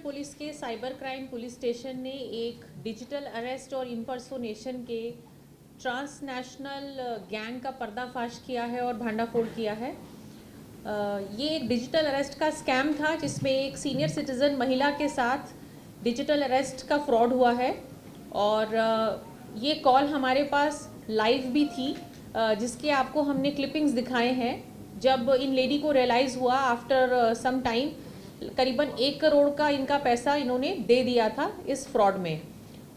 Police के cyber crime police station ने एक डिजिटल अरेस्ट और इम्पर्सोनेशन के ट्रांसनेशनल गैंग का पर्दाफाश किया है और भांडाफोड़ किया है। ये एक डिजिटल अरेस्ट का स्कैम था जिसमें एक सीनियर सिटीज़न महिला के साथ डिजिटल अरेस्ट का फ्रॉड हुआ है और ये कॉल हमारे पास लाइव भी थी, जिसके आपको हमने क्लिपिंग्स दिखाए हैं। जब इन लेडी को रियलाइज़ हुआ आफ्टर सम टाइम, करीबन 1 करोड़ का इनका पैसा इन्होंने दे दिया था इस फ्रॉड में,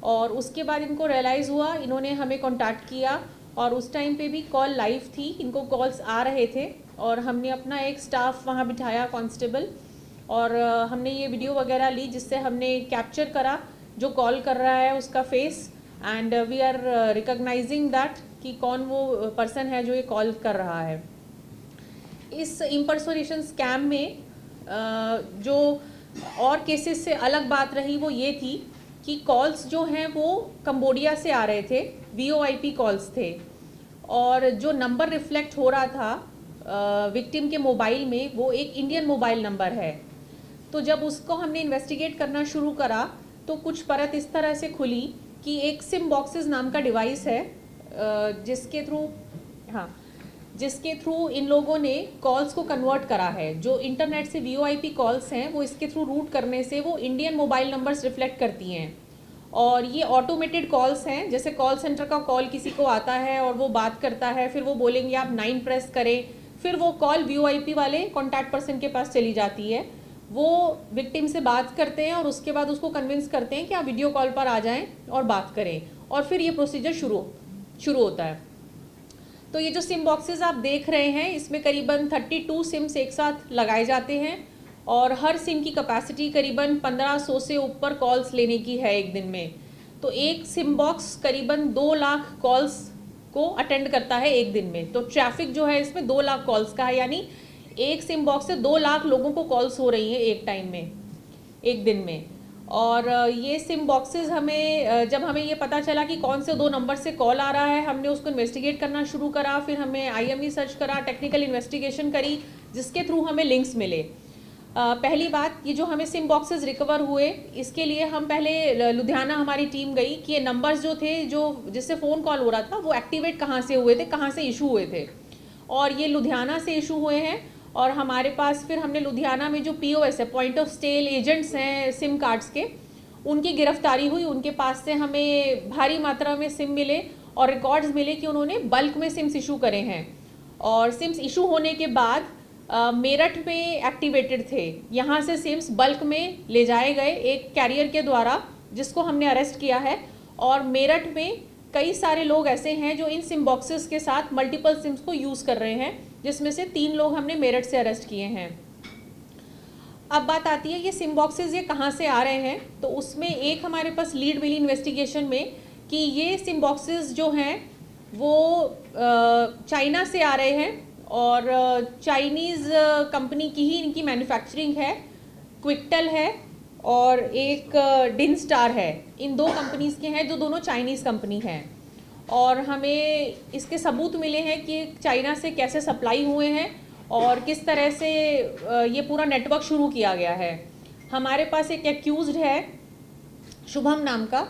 और उसके बाद इनको रियलाइज़ हुआ, इन्होंने हमें कांटेक्ट किया और उस टाइम पे भी कॉल लाइव थी, इनको कॉल्स आ रहे थे और हमने अपना एक स्टाफ वहाँ बिठाया, कांस्टेबल, और हमने ये वीडियो वगैरह ली जिससे हमने कैप्चर करा जो कॉल कर रहा है उसका face, and we are recognizing that कि कौन वो पर्सन है जो ये कॉल कर रहा है। इस इम्पर्सोनेशन स्कैम में जो और केसेस से अलग बात रही वो ये थी कि कॉल्स जो हैं वो कंबोडिया से आ रहे थे, VOIP कॉल्स थे, और जो नंबर रिफ्लेक्ट हो रहा था विक्टिम के मोबाइल में वो एक इंडियन मोबाइल नंबर है। तो जब उसको हमने इन्वेस्टिगेट करना शुरू करा तो कुछ परत इस तरह से खुली कि एक सिम बॉक्सेस नाम का डिवाइस है जिसके थ्रू इन लोगों ने कॉल्स को कन्वर्ट करा है। जो इंटरनेट से VOIP कॉल्स हैं वो इसके थ्रू रूट करने से वो इंडियन मोबाइल नंबर्स रिफ्लेक्ट करती हैं, और ये ऑटोमेटेड कॉल्स हैं। जैसे कॉल सेंटर का कॉल किसी को आता है और वो बात करता है, फिर वो बोलेंगे आप 9 प्रेस करें, फिर वो कॉल VOIP वाले कॉन्टैक्ट पर्सन के पास चली जाती है, वो विक्टिम से बात करते हैं और उसके बाद उसको कन्विंस करते हैं कि आप वीडियो कॉल पर आ जाएं और बात करें, और फिर ये प्रोसीजर शुरू होता है। तो ये जो सिम बॉक्सेस आप देख रहे हैं इसमें करीबन 32 सिम्स एक साथ लगाए जाते हैं और हर सिम की कैपेसिटी करीबन 1500 से ऊपर कॉल्स लेने की है एक दिन में। तो एक सिम बॉक्स करीबन 2 लाख कॉल्स को अटेंड करता है एक दिन में। तो ट्रैफिक जो है इसमें 2 लाख कॉल्स का है, यानी एक सिम बॉक्स से 2 लाख लोगों को कॉल्स हो रही हैं एक टाइम में, एक दिन में। और ये सिम बॉक्सेस हमें जब हमें ये पता चला कि कौन से 2 नंबर से कॉल आ रहा है, हमने उसको इन्वेस्टिगेट करना शुरू करा, फिर हमें IME सर्च करा, टेक्निकल इन्वेस्टिगेशन करी, जिसके थ्रू हमें लिंक्स मिले। पहली बात, ये जो हमें सिम बॉक्सेस रिकवर हुए इसके लिए हम पहले लुधियाना हमारी टीम गई कि ये नंबर्स जो थे जो जिससे फ़ोन कॉल हो रहा था वो एक्टिवेट कहाँ से हुए थे, कहाँ से इशू हुए थे, और ये लुधियाना से इशू हुए हैं। और हमारे पास फिर हमने लुधियाना में जो POS है, पॉइंट ऑफ सेल एजेंट्स हैं सिम कार्ड्स के, उनकी गिरफ्तारी हुई। उनके पास से हमें भारी मात्रा में सिम मिले और रिकॉर्ड्स मिले कि उन्होंने बल्क में सिम्स इशू करे हैं, और सिम्स इशू होने के बाद मेरठ में एक्टिवेटेड थे। यहाँ से सिम्स बल्क में ले जाए गए एक कैरियर के द्वारा, जिसको हमने अरेस्ट किया है, और मेरठ में कई सारे लोग ऐसे हैं जो इन सिम बॉक्सेस के साथ मल्टीपल सिम्स को यूज़ कर रहे हैं, जिसमें से 3 लोग हमने मेरठ से अरेस्ट किए हैं। अब बात आती है ये सिम बॉक्सेस ये कहाँ से आ रहे हैं, तो उसमें एक हमारे पास लीड मिली इन्वेस्टिगेशन में कि ये सिम बॉक्सेस जो हैं वो चाइना से आ रहे हैं, और चाइनीज़ कंपनी की ही इनकी मैन्युफैक्चरिंग है, क्विकटेल है और एक डिन स्टार है। इन 2 कंपनीज़ के हैं जो दोनों चाइनीज़ कंपनी हैं, और हमें इसके सबूत मिले हैं कि चाइना से कैसे सप्लाई हुए हैं और किस तरह से ये पूरा नेटवर्क शुरू किया गया है। हमारे पास एक एक्यूज्ड है शुभम नाम का,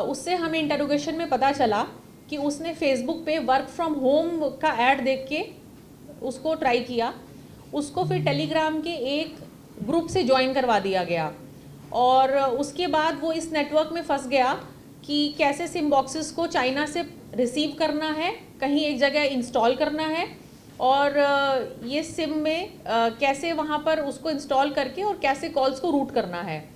उससे हमें इंटरोगेशन में पता चला कि उसने फेसबुक पे वर्क फ्रॉम होम का ऐड देख के उसको ट्राई किया, उसको फिर टेलीग्राम के एक ग्रुप से ज्वाइन करवा दिया गया, और उसके बाद वो इस नेटवर्क में फंस गया कि कैसे सिम बॉक्सेस को चाइना से रिसीव करना है, कहीं एक जगह इंस्टॉल करना है, और ये सिम में कैसे वहाँ पर उसको इंस्टॉल करके और कैसे कॉल्स को रूट करना है।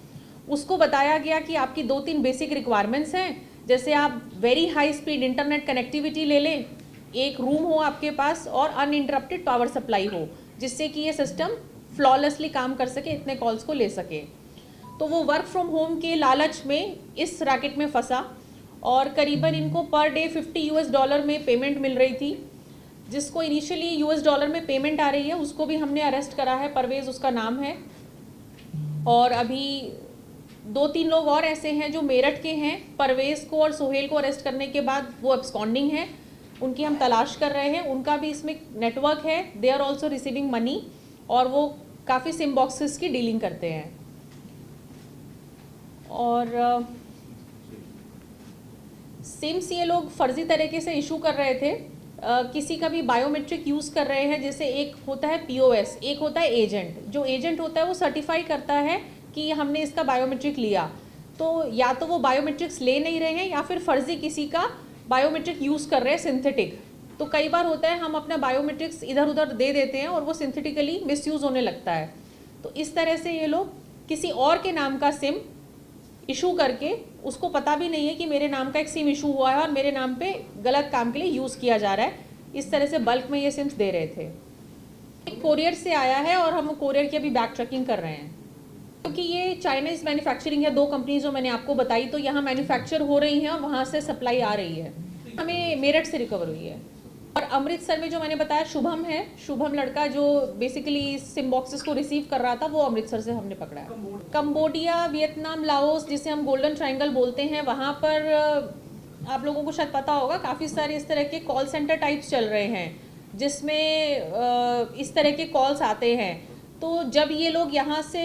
उसको बताया गया कि आपकी 2-3 बेसिक रिक्वायरमेंट्स हैं, जैसे आप very high speed internet connectivity ले लें, एक रूम हो आपके पास और अनइंटरप्टेड पावर सप्लाई हो, जिससे कि ये सिस्टम फ्लॉलेसली काम कर सके, इतने कॉल्स को ले सके। तो वो वर्क फ्रॉम होम के लालच में इस रैकेट में फंसा, और करीबन इनको पर डे $50 में पेमेंट मिल रही थी। जिसको इनिशियली $US में पेमेंट आ रही है उसको भी हमने अरेस्ट करा है, परवेज़ उसका नाम है, और अभी 2-3 लोग और ऐसे हैं जो मेरठ के हैं। परवेज़ को और सोहेल को अरेस्ट करने के बाद वो एब्सकॉन्डिंग है, उनकी हम तलाश कर रहे हैं। उनका भी इसमें नेटवर्क है, they are also receiving money, और वो काफ़ी सिम बॉक्सेस की डीलिंग करते हैं। और सिम्स ये लोग फर्जी तरीके से इशू कर रहे थे। किसी का भी बायोमेट्रिक यूज़ कर रहे हैं, जैसे एक होता है POS, एक होता है एजेंट। जो एजेंट होता है वो सर्टिफाई करता है कि हमने इसका बायोमेट्रिक लिया, तो या तो वो बायोमेट्रिक्स ले नहीं रहे हैं या फिर फर्जी किसी का बायोमेट्रिक यूज़ कर रहे हैं सिंथेटिक। तो कई बार होता है हम अपना बायोमेट्रिक्स इधर उधर दे देते हैं और वो सिंथेटिकली मिसयूज़ होने लगता है। तो इस तरह से ये लोग किसी और के नाम का सिम इशू करके, उसको पता भी नहीं है कि मेरे नाम का एक सिम इशू हुआ है और मेरे नाम पे गलत काम के लिए यूज़ किया जा रहा है, इस तरह से बल्क में ये सिम्स दे रहे थे। एक कोरियर से आया है और हम कोरियर की अभी बैक ट्रैकिंग कर रहे हैं, क्योंकि ये चाइनीज़ मैन्युफैक्चरिंग है। 2 कंपनीज जो मैंने आपको बताई, तो यहाँ मैन्युफैक्चर हो रही हैं और वहाँ से सप्लाई आ रही है। हमें मेरठ से रिकवर हुई है। और अमृतसर में जो मैंने बताया शुभम है, शुभम लड़का जो बेसिकली सिम बॉक्सेस को रिसीव कर रहा था, वो अमृतसर से हमने पकड़ा है। कंबोडिया, वियतनाम, लाओस, जिसे हम गोल्डन ट्रायंगल बोलते हैं, वहाँ पर आप लोगों को शायद पता होगा काफ़ी सारे इस तरह के कॉल सेंटर टाइप्स चल रहे हैं, जिसमें इस तरह के कॉल्स आते हैं। तो जब ये लोग यहाँ से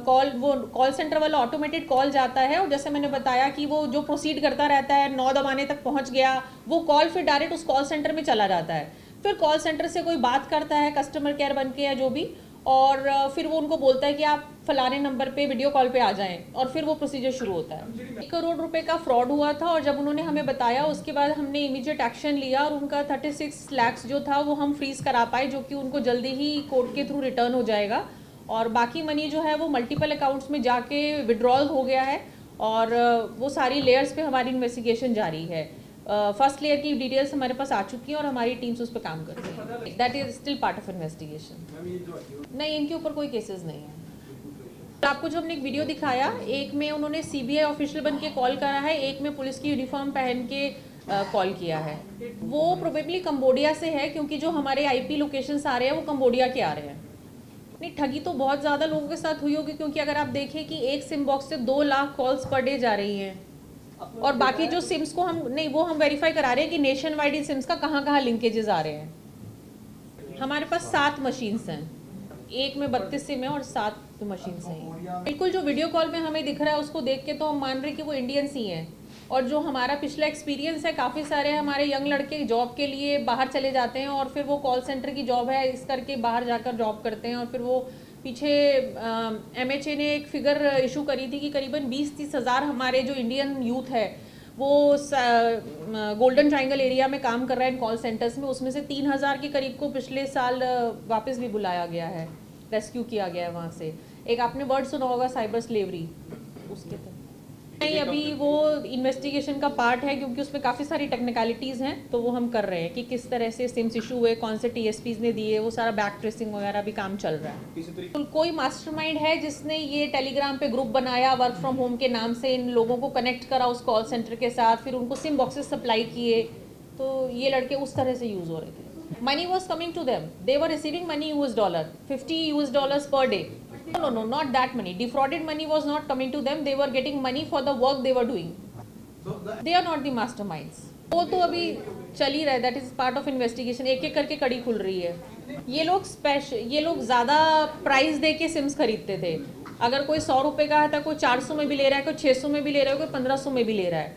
कॉल सेंटर वाला ऑटोमेटेड कॉल जाता है, और जैसे मैंने बताया कि वो जो प्रोसीड करता रहता है, 9 दबाने तक पहुँच गया, वो कॉल फिर डायरेक्ट उस कॉल सेंटर में चला जाता है। फिर कॉल सेंटर से कोई बात करता है, कस्टमर केयर बन के या जो भी, और फिर वो उनको बोलता है कि आप फलाने नंबर पे वीडियो कॉल पे आ जाएं, और फिर वो प्रोसीजर शुरू होता है। 1 करोड़ रुपए का फ्रॉड हुआ था, और जब उन्होंने हमें बताया उसके बाद हमने इमीडिएट एक्शन लिया और उनका 36 लाख जो था वो हम फ्रीज करा पाए, जो कि उनको जल्दी ही कोर्ट के थ्रू रिटर्न हो जाएगा। और बाकी मनी जो है वो मल्टीपल अकाउंट्स में जाके विड्रॉल हो गया है, और वो सारी लेयर्स पे हमारी इन्वेस्टिगेशन जारी है। फर्स्ट लेयर की डिटेल्स हमारे पास आ चुकी हैं और हमारी टीम्स उस पर काम कर रही है। That is still part of investigation. नहीं, इनके ऊपर कोई केसेस नहीं है। आपको जो हमने एक वीडियो दिखाया, एक में उन्होंने CBI ऑफिशियल बन के कॉल करा है, एक में पुलिस की यूनिफॉर्म पहन के कॉल किया है। वो प्रोबेबली कंबोडिया से है, क्योंकि जो हमारे IP लोकेशंस आ रहे हैं वो कंबोडिया के आ रहे हैं। नहीं, ठगी तो बहुत ज़्यादा लोगों के साथ हुई होगी, क्योंकि अगर आप देखें कि एक सिम बॉक्स से 2 लाख कॉल्स पर डे जा रही हैं, और बाकी जो सिम्स को हम वेरीफाई करा रहे हैं कि नेशन वाइड सिम्स का कहाँ कहाँ लिंकेजेस आ रहे हैं। हमारे पास 7 मशीन्स हैं, एक में 32 सिम है और 7 मशीन्स हैं। बिल्कुल जो वीडियो कॉल में हमें दिख रहा है उसको देख के तो हम मान रहे कि वो इंडियंस ही हैं। और जो हमारा पिछला एक्सपीरियंस है, काफ़ी सारे हमारे यंग लड़के जॉब के लिए बाहर चले जाते हैं, और फिर वो कॉल सेंटर की जॉब है इस करके बाहर जाकर जॉब करते हैं, और फिर वो पीछे MHA ने एक फिगर इशू करी थी कि करीबन 20-30 हज़ार हमारे जो इंडियन यूथ है वो गोल्डन ट्रायंगल एरिया में काम कर रहा है इन कॉल सेंटर्स में। उसमें से 3000 के करीब को पिछले साल वापस भी बुलाया गया है, रेस्क्यू किया गया है वहाँ से। एक आपने वर्ड सुना होगा साइबर स्लेवरी, उसके तो नहीं, अभी वो इन्वेस्टिगेशन का पार्ट है, क्योंकि उसमें काफ़ी सारी टेक्निकलिटीज़ हैं, तो वो हम कर रहे हैं कि किस तरह से सिम्स इशू हुए, कौन से TSPs ने दिए, वो सारा बैक ट्रेसिंग वगैरह भी काम चल रहा है। कोई मास्टरमाइंड है जिसने ये टेलीग्राम पे ग्रुप बनाया वर्क फ्रॉम होम के नाम से, इन लोगों को कनेक्ट करा उस कॉल सेंटर के साथ, फिर उनको सिम बॉक्सेस सप्लाई किए, तो ये लड़के उस तरह से यूज़ हो रहे थे। Money was coming to them, they were receiving money $50 $50 per day. No, not that money. Defrauded money was not coming to them. They were getting money for the work they were doing. They are not the masterminds. वो तो अभी चल ही रहा है, that is part of investigation. एक एक करके कड़ी खुल रही है। ये लोग ज़्यादा प्राइस दे के सिम्स खरीदते थे। अगर कोई 100 रुपये का है तो कोई 400 में भी ले रहा है, कोई 600 में भी ले रहा है, कोई 1500 में भी ले रहा है।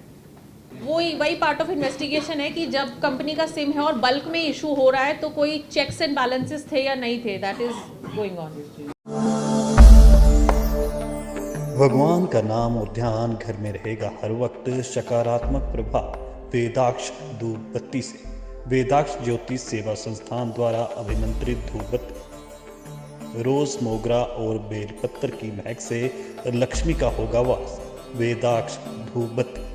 वही पार्ट ऑफ इन्वेस्टिगेशन है कि जब कंपनी का सिम है और बल्क में इशू हो रहा है, तो कोई चेक्स एंड बैलेंसेस थे या नहीं थे, दैट इज गोइंग ऑन। भगवान का नाम और ध्यान घर में रहेगा हर वक्त। सकारात्मक प्रभाव वेदाक्ष धूप बत्ती से। वेदाक्ष ज्योतिष सेवा संस्थान द्वारा अभिमंत्रित धूप बत्ती रोज, मोगरा और बेलपत्र की महक से लक्ष्मी का होगा वास। वेदाक्ष धूप बत्ती।